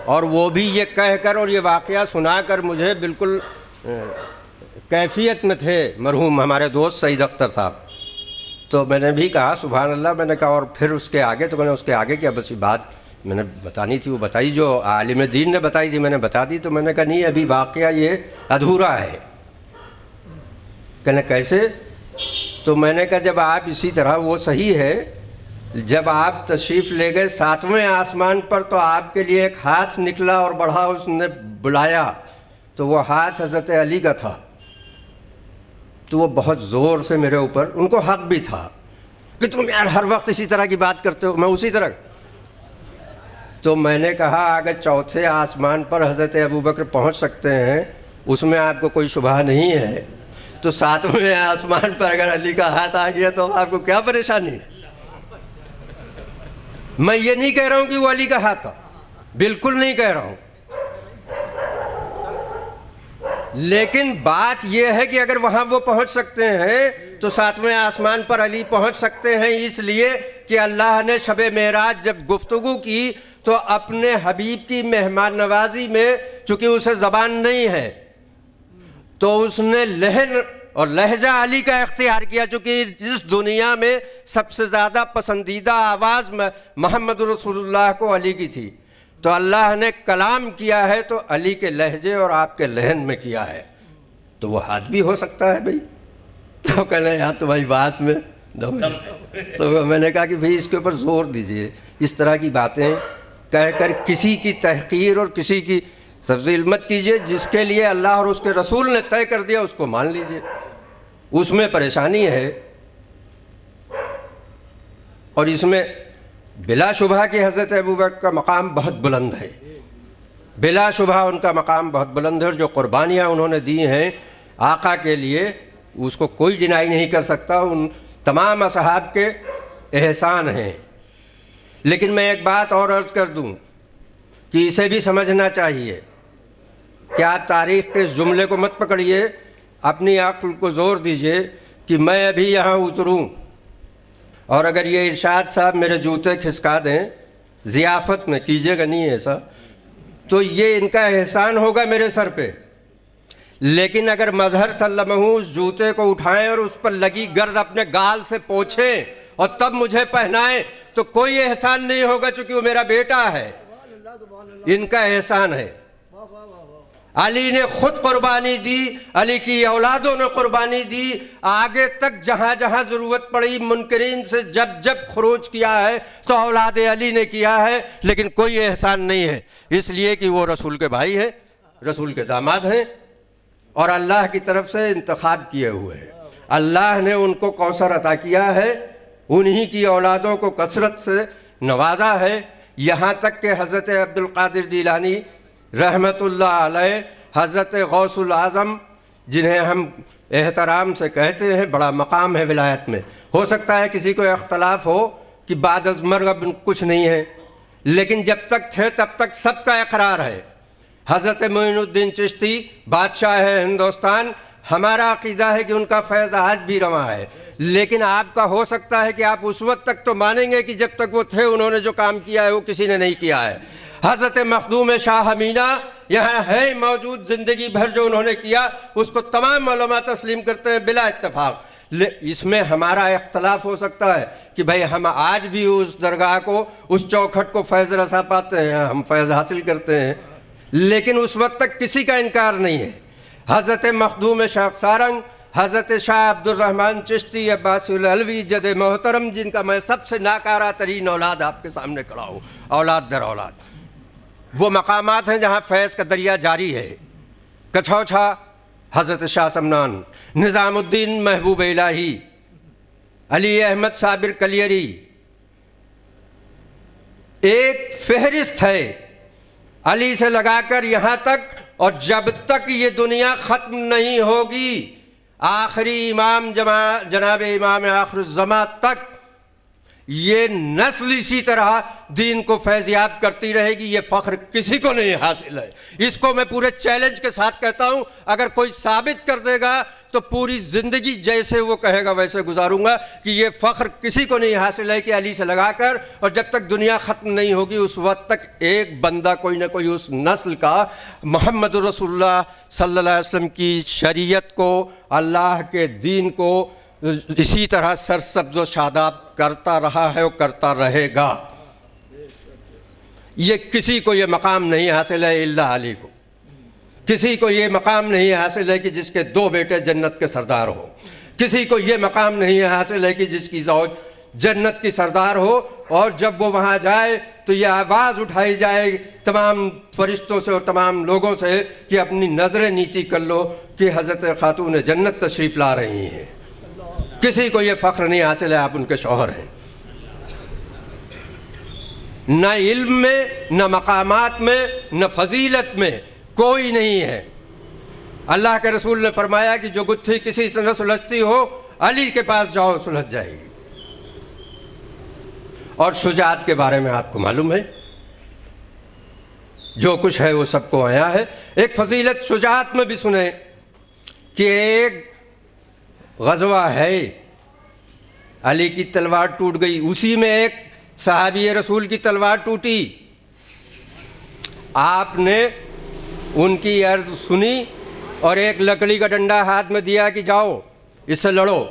اور وہ بھی یہ کہہ کر اور یہ واقعہ سنا کر مجھے بالکل کیفیت میں تھے مرحوم ہمارے دوست سعید اختر صاحب، تو میں نے بھی کہا سبحان اللہ، میں نے کہا اور پھر اس کے آگے، تو میں نے اس کے آگے کیا بس یہ بات میں نے بتانی تھی وہ بتائی، جو عالم دین نے بتائی تھی میں نے بتا دی، تو میں نے کہا نہیں ابھی واقعہ یہ ادھورا ہے۔ کہنے کیسے؟ تو میں نے کہا جب آپ اسی طرح، وہ صحیح ہے، جب آپ تشریف لے گئے 7ویں آسمان پر تو آپ کے لیے ایک ہاتھ نکلا اور بڑھا، اس نے بلایا تو وہ ہاتھ حضرت علی کا تھا، تو وہ بہت زور سے میرے اوپر، ان کو حق بھی تھا کہ تم یار ہر وقت اسی طرح کی بات کرتے ہو، میں اسی طرح۔ تو میں نے کہا اگر چوتھے آسمان پر حضرت ابوبکر پہنچ سکتے ہیں اس میں آپ کو کوئی شبہ نہیں ہے، تو 7ویں آسمان پر اگر علی کا ہاتھ آ گیا تو آپ کو کیا پریشانی؟ میں یہ نہیں کہہ رہا ہوں کہ وہ علی کا ہاتھ تھا، بالکل نہیں کہہ رہا ہوں، لیکن بات یہ ہے کہ اگر وہاں وہ پہنچ سکتے ہیں تو 7ویں آسمان پر علی پہنچ سکتے ہیں، اس لیے کہ اللہ نے شب معراج جب گفتگو کی تو اپنے حبیب کی مہمان نوازی میں چونکہ اسے زبان نہیں ہے تو اس نے لہن اور لہجہ علی کا اختیار کیا، چونکہ اس دنیا میں سب سے زیادہ پسندیدہ آواز محمد رسول اللہ کو علی کی تھی، تو اللہ نے کلام کیا ہے تو علی کے لہجے اور آپ کے لہن میں کیا ہے، تو وہ ہاتھ بھی ہو سکتا ہے بھائی۔ تو کہنے یار تمہاری بات میں تو میں نے کہا کہ بھائی اس کے اوپر زور دیجئے، اس طرح کی باتیں کہہ کر کسی کی تحقیر اور کسی کی تفضیل مت کیجئے، جس کے لیے اللہ اور اس کے رسول نے طے کر دیا اس کو مان لیجئے، اس میں پریشانی ہے۔ اور اس میں بلا شبہ کہ حضرت ابوبکر کا مقام بہت بلند ہے، بلا شبہ ان کا مقام بہت بلند ہے، اور جو قربانیاں انہوں نے دی ہیں آقا کے لیے اس کو کوئی ڈینائی نہیں کر سکتا، ان تمام اصحاب کے احسان ہیں۔ لیکن میں ایک بات اور عرض کر دوں کہ اسے بھی سمجھنا چاہیے کہ آپ تاریخ کے اس جملے کو مت پکڑیے، اپنی عقل کو زور دیجئے کہ میں ابھی یہاں اتروں اور اگر یہ ارشاد صاحب میرے جوتے کھسکا دیں ضیافت میں، کیجیے گا نہیں ایسا، تو یہ ان کا احسان ہوگا میرے سر پہ، لیکن اگر مظہر سلمہ اس جوتے کو اٹھائیں اور اس پر لگی گرد اپنے گال سے پوچھیں اور تب مجھے پہنائیں تو کوئی احسان نہیں ہوگا، چونکہ وہ میرا بیٹا ہے، ان کا احسان ہے۔ علی نے خود قربانی دی، علی کی اولادوں نے قربانی دی، آگے تک جہاں جہاں ضرورت پڑی منکرین سے جب جب خروج کیا ہے تو اولاد علی نے کیا ہے، لیکن کوئی احسان نہیں ہے، اس لیے کہ وہ رسول کے بھائی ہیں، رسول کے داماد ہیں اور اللہ کی طرف سے انتخاب کیے ہوئے ہیں۔ اللہ نے ان کو کوثر عطا کیا ہے، انہی کی اولادوں کو کثرت سے نوازا ہے، یہاں تک کہ حضرت عبد القادر جیلانی رحمۃ اللہ علیہ، حضرت غوث الاعظم جنہیں ہم احترام سے کہتے ہیں، بڑا مقام ہے ولایت میں، ہو سکتا ہے کسی کو اختلاف ہو کہ بعد از مرگ اب کچھ نہیں ہے، لیکن جب تک تھے تب تک سب کا اقرار ہے۔ حضرت معین الدین چشتی بادشاہ ہے ہندوستان، ہمارا عقیدہ ہے کہ ان کا فیض آج بھی رواں ہے، لیکن آپ کا ہو سکتا ہے کہ آپ اس وقت تک تو مانیں گے کہ جب تک وہ تھے انہوں نے جو کام کیا ہے وہ کسی نے نہیں کیا ہے۔ حضرت مخدوم شاہ امینہ یہاں ہے موجود، زندگی بھر جو انہوں نے کیا اس کو تمام علماء تسلیم کرتے ہیں بلا اتفاق۔ اس میں ہمارا اختلاف ہو سکتا ہے کہ بھئی ہم آج بھی اس درگاہ کو، اس چوکھٹ کو فیض رسا پاتے ہیں، ہم فیض حاصل کرتے ہیں، لیکن اس وقت تک کسی کا انکار نہیں ہے۔ حضرت مخدوم شاہ سارنگ، حضرت شاہ عبد الرحمن چشتی عباسی العلوی جد محترم، جن کا میں سب سے ناکارہ ترین اولاد آپ کے سامنے کھڑا ہوں، اولاد در اولاد، وہ مقامات ہیں جہاں فیض کا دریا جاری ہے۔ کچھوچھا حضرت شاہ سمنان، نظام الدین محبوب الہی، علی احمد صابر کلیری، ایک فہرست ہے علی سے لگا کر یہاں تک، اور جب تک یہ دنیا ختم نہیں ہوگی آخری امام جناب امام آخر الزماں تک یہ نسل اسی طرح دین کو فیضیاب کرتی رہے گی۔ یہ فخر کسی کو نہیں حاصل ہے، اس کو میں پورے چیلنج کے ساتھ کہتا ہوں، اگر کوئی ثابت کر دے گا تو پوری زندگی جیسے وہ کہے گا ویسے گزاروں گا کہ یہ فخر کسی کو نہیں حاصل ہے کہ علی سے لگا کر، اور جب تک دنیا ختم نہیں ہوگی اس وقت تک ایک بندہ کوئی نہ کوئی اس نسل کا محمد رسول اللہ صلی اللہ علیہ وسلم کی شریعت کو، اللہ کے دین کو اسی طرح سرسبز و شاداب کرتا رہا ہے اور کرتا رہے گا۔ یہ کسی کو یہ مقام نہیں حاصل ہے الا علی کو، کسی کو یہ مقام نہیں حاصل ہے کہ جس کے 2 بیٹے جنت کے سردار ہو، کسی کو یہ مقام نہیں حاصل ہے کہ جس کی زوج جنت کی سردار ہو، اور جب وہ وہاں جائے تو یہ آواز اٹھائی جائے تمام فرشتوں سے اور تمام لوگوں سے کہ اپنی نظریں نیچی کر لو کہ حضرت خاتون جنت تشریف لا رہی ہیں۔ کسی کو یہ فخر نہیں حاصل ہے آپ ان کے شوہر ہیں۔ نہ علم میں، نہ مقامات میں، نہ فضیلت میں کوئی نہیں ہے۔ اللہ کے رسول نے فرمایا کہ جو گتھی کسی سے نہ سلجھتی ہو علی کے پاس جاؤ سلجھ جائے گی۔ اور شجاعت کے بارے میں آپ کو معلوم ہے، جو کچھ ہے وہ سب کو آیا ہے۔ ایک فضیلت شجاعت میں بھی سنیں کہ ایک غزوہ ہے، علی کی تلوار ٹوٹ گئی، اسی میں ایک صحابی رسول کی تلوار ٹوٹی، آپ نے ان کی عرض سنی اور ایک لکڑی کا ڈنڈا ہاتھ میں دیا کہ جاؤ اس سے لڑو۔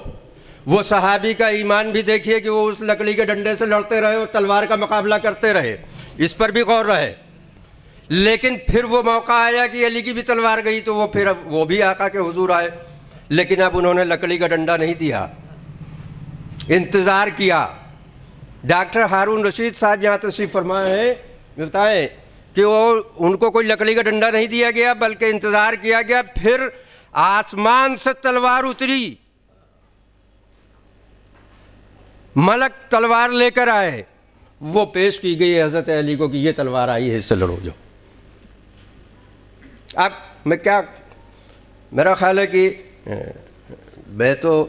وہ صحابی کا ایمان بھی دیکھیے کہ وہ اس لکڑی کے ڈنڈے سے لڑتے رہے اور تلوار کا مقابلہ کرتے رہے، اس پر بھی غور رہے۔ لیکن پھر وہ موقع آیا کہ علی کی بھی تلوار گئی تو وہ بھی آقا کے حضور آئے، لیکن اب انہوں نے لکڑی کا ڈنڈا نہیں دیا، انتظار کیا۔ ڈاکٹر ہارون رشید صاحب یہاں تشریف فرما ہے، بتائیں کہ ان کو کوئی لکڑی کا ڈنڈا نہیں دیا گیا بلکہ انتظار کیا گیا، پھر آسمان سے تلوار اتری، ملک تلوار لے کر آئے، وہ پیش کی گئی حضرت علی کو کہ یہ تلوار آئی ہے اس سے لڑو جو۔ اب میں کیا، میرا خیال ہے کہ میں تو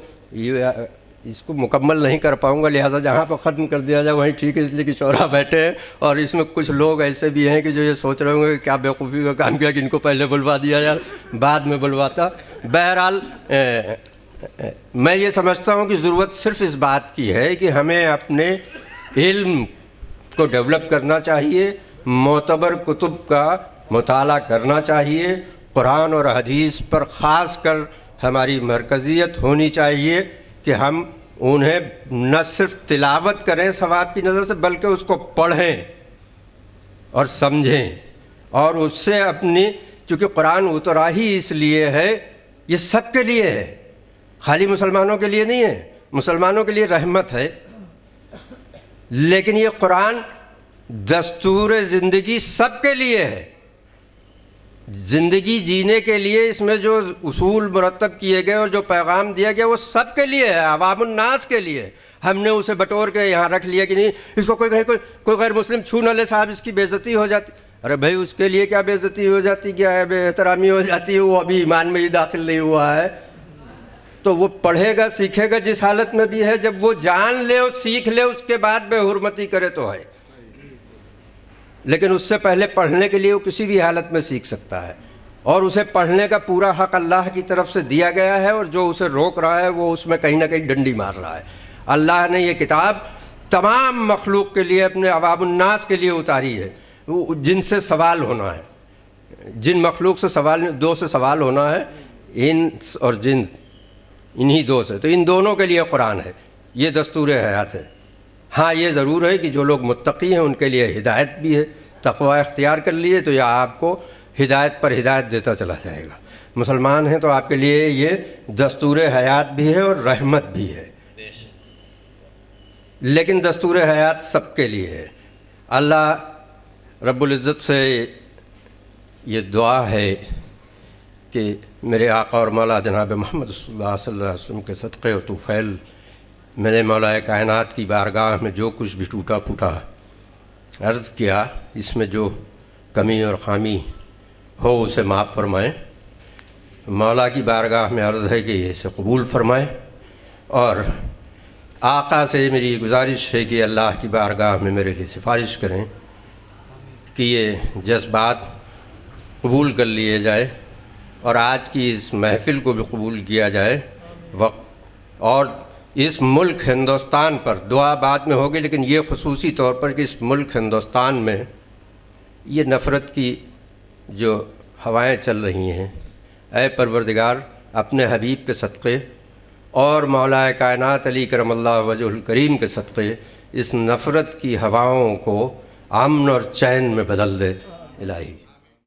اس کو مکمل نہیں کر پاؤں گا، لہٰذا جہاں پہ ختم کر دیا جائے وہیں ٹھیک ہے، اس لیے کہ شعراء بیٹھے ہیں اور اس میں کچھ لوگ ایسے بھی ہیں کہ جو یہ سوچ رہے ہوں گے کہ کیا بیوقوفی کا کام کیا کہ ان کو پہلے بلوا دیا جائے بعد میں بلواتا۔ بہرحال میں یہ سمجھتا ہوں کہ ضرورت صرف اس بات کی ہے کہ ہمیں اپنے علم کو ڈیولپ کرنا چاہیے، معتبر کتب کا مطالعہ کرنا چاہیے، قرآن اور حدیث پر خاص کر ہماری مرکزیت ہونی چاہیے کہ ہم انہیں نہ صرف تلاوت کریں ثواب کی نظر سے بلکہ اس کو پڑھیں اور سمجھیں، اور اس سے اپنی، چونکہ قرآن اترا ہی اس لیے ہے، یہ سب کے لیے ہے، خالی مسلمانوں کے لیے نہیں ہے، مسلمانوں کے لیے رحمت ہے، لیکن یہ قرآن دستور زندگی سب کے لیے ہے۔ زندگی جینے کے لیے اس میں جو اصول مرتب کیے گئے اور جو پیغام دیا گیا وہ سب کے لیے ہے، عوام الناس کے لیے، ہم نے اسے بٹور کے یہاں رکھ لیا کہ نہیں اس کو کوئی غیر مسلم چھو نہ لے صاحب، اس کی بے عزتی ہو جاتی۔ ارے بھائی اس کے لیے کیا بے عزتی ہو جاتی، کیا ہے بے احترامی ہو جاتی ہے، وہ ابھی ایمان میں ہی داخل نہیں ہوا ہے۔ تو وہ پڑھے گا سیکھے گا جس حالت میں بھی ہے، جب وہ جان لے اور سیکھ لے اس کے بعد بے حرمتی کرے تو ہے، لیکن اس سے پہلے پڑھنے کے لیے وہ کسی بھی حالت میں سیکھ سکتا ہے، اور اسے پڑھنے کا پورا حق اللہ کی طرف سے دیا گیا ہے، اور جو اسے روک رہا ہے وہ اس میں کہیں نہ کہیں ڈنڈی مار رہا ہے۔ اللہ نے یہ کتاب تمام مخلوق کے لیے، اپنے عوام الناس کے لیے اتاری ہے، جن سے سوال ہونا ہے، جن مخلوق سے دو سے سوال ہونا ہے، انس اور جن، انہی دو سے، تو ان دونوں کے لیے قرآن ہے، یہ دستور حیات ہے۔ ہاں یہ ضرور ہے کہ جو لوگ متقی ہیں ان کے لیے ہدایت بھی ہے، تقوی اختیار کر لیے تو یہ آپ کو ہدایت پر ہدایت دیتا چلا جائے گا۔ مسلمان ہیں تو آپ کے لیے یہ دستور حیات بھی ہے اور رحمت بھی ہے، لیکن دستور حیات سب کے لیے ہے۔ اللہ رب العزت سے یہ دعا ہے کہ میرے آقا اور مولا جناب محمد صلی اللہ علیہ وسلم کے صدقے اور طفیل میرے مولا کائنات کی بارگاہ میں جو کچھ بھی ٹوٹا پھوٹا عرض کیا، اس میں جو کمی اور خامی ہو اسے معاف فرمائیں۔ مولا کی بارگاہ میں عرض ہے کہ اسے قبول فرمائیں، اور آقا سے میری گزارش ہے کہ اللہ کی بارگاہ میں میرے لیے سفارش کریں کہ یہ جذبات قبول کر لیے جائے، اور آج کی اس محفل کو بھی قبول کیا جائے، اور اس ملک ہندوستان پر دعا بعد میں ہوگی، لیکن یہ خصوصی طور پر کہ اس ملک ہندوستان میں یہ نفرت کی جو ہوائیں چل رہی ہیں، اے پروردگار اپنے حبیب کے صدقے اور مولا کائنات علی کرم اللہ وجہ الکریم کے صدقے اس نفرت کی ہواؤں کو امن اور چین میں بدل دے الہی۔